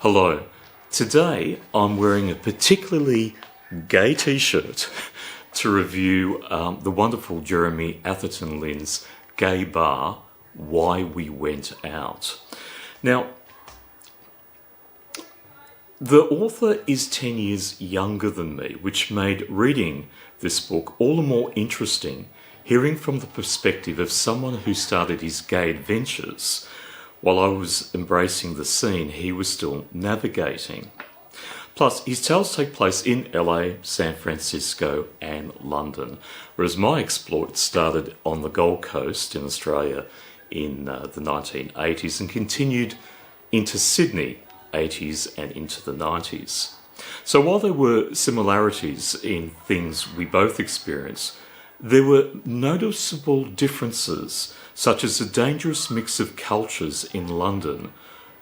Hello. Today I'm wearing a particularly gay t-shirt to review the wonderful Jeremy Atherton Lin's gay bar, Why We Went Out. Now, the author is 10 years younger than me, which made reading this book all the more interesting, hearing from the perspective of someone who started his gay adventures while I was embracing the scene he was still navigating. Plus, his tales take place in LA, San Francisco and London, whereas my exploits started on the Gold Coast in Australia in the 1980s and continued into Sydney, 80s and into the 90s. So while there were similarities in things we both experienced, there were noticeable differences, such as a dangerous mix of cultures in London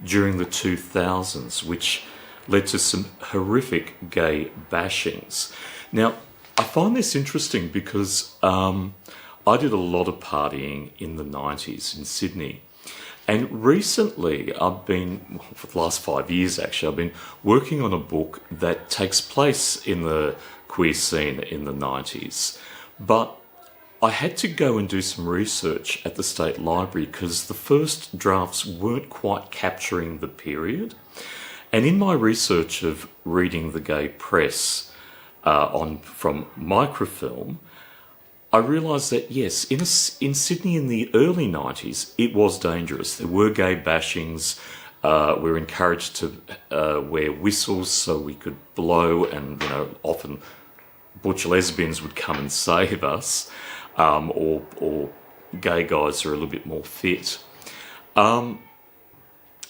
during the 2000s, which led to some horrific gay bashings. Now, I find this interesting because I did a lot of partying in the 90s in Sydney. And recently, for the last 5 years actually, I've been working on a book that takes place in the queer scene in the 90s. But I had to go and do some research at the State Library because the first drafts weren't quite capturing the period. And in my research of reading the gay press from microfilm, I realised that yes, in Sydney in the early 90s, it was dangerous. There were gay bashings. We were encouraged to wear whistles so we could blow, and often butch lesbians would come and save us, or gay guys who are a little bit more fit. And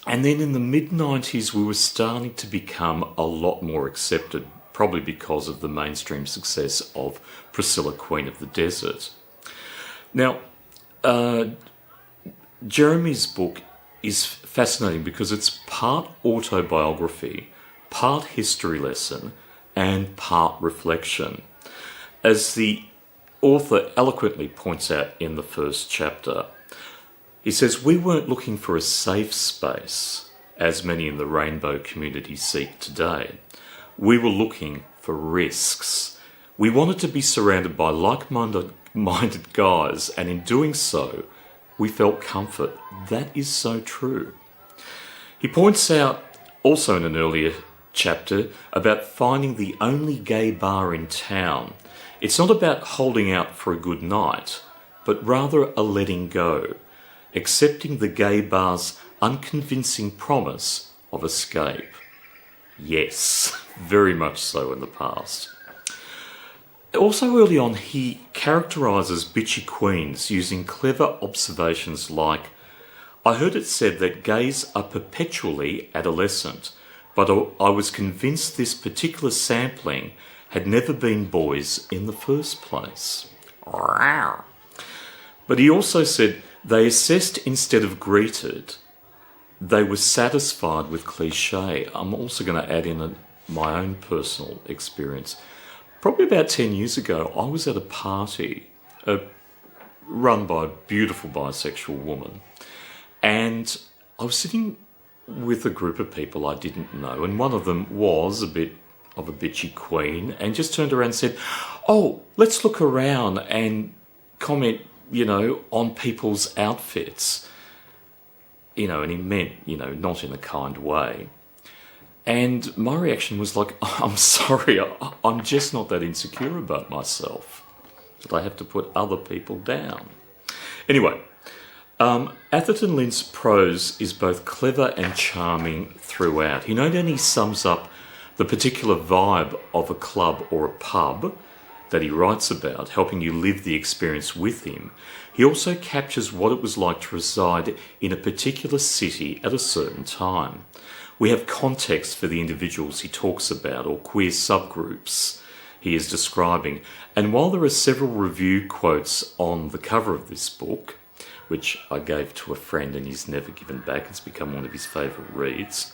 then in the mid-90s, we were starting to become a lot more accepted, probably because of the mainstream success of Priscilla, Queen of the Desert. Now, Jeremy's book is fascinating because it's part autobiography, part history lesson, and part reflection. As the author eloquently points out in the first chapter, he says, "We weren't looking for a safe space, as many in the rainbow community seek today. We were looking for risks. We wanted to be surrounded by like-minded guys, and in doing so, we felt comfort." That is so true. He points out, also in an earlier chapter, about finding the only gay bar in town. It's not about holding out for a good night, but rather a letting go, accepting the gay bar's unconvincing promise of escape. Yes, very much so in the past. Also early on, he characterises bitchy queens using clever observations like, "I heard it said that gays are perpetually adolescent, but I was convinced this particular sampling had never been boys in the first place." But he also said, "They assessed instead of greeted. They were satisfied with cliche." I'm also going to add in my own personal experience. Probably about 10 years ago, I was at a party run by a beautiful bisexual woman. And I was sitting with a group of people I didn't know, and one of them was a bit of a bitchy queen and just turned around and said, "Oh, let's look around and comment, on people's outfits." And he meant, not in a kind way. And my reaction was like, "I'm sorry, I'm just not that insecure about myself that I have to put other people down." Anyway, Atherton Lin's prose is both clever and charming throughout. He not only sums up the particular vibe of a club or a pub that he writes about, helping you live the experience with him, he also captures what it was like to reside in a particular city at a certain time. We have context for the individuals he talks about, or queer subgroups he is describing. And while there are several review quotes on the cover of this book, which I gave to a friend and he's never given back, it's become one of his favourite reads,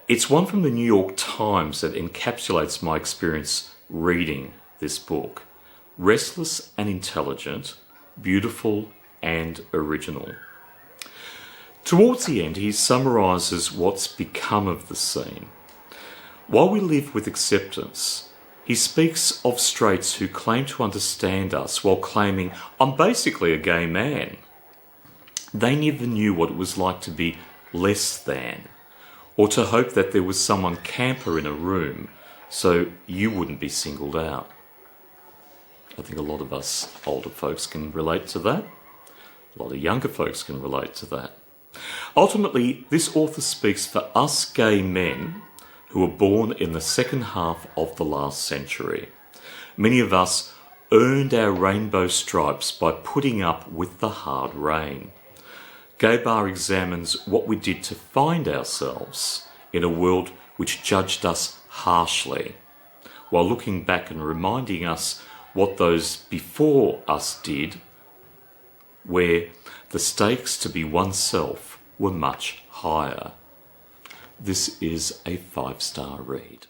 it's one from the New York Times that encapsulates my experience reading this book. "Restless and intelligent, beautiful and original." Towards the end, he summarises what's become of the scene. While we live with acceptance, he speaks of straights who claim to understand us while claiming, I'm basically a gay man. They never knew what it was like to be less than, or to hope that there was someone camper in a room so you wouldn't be singled out. I think a lot of us older folks can relate to that. A lot of younger folks can relate to that. Ultimately, this author speaks for us gay men who were born in the second half of the last century. Many of us earned our rainbow stripes by putting up with the hard rain. Gay Bar examines what we did to find ourselves in a world which judged us harshly, while looking back and reminding us what those before us did, where the stakes to be oneself were much higher. This is a 5-star read.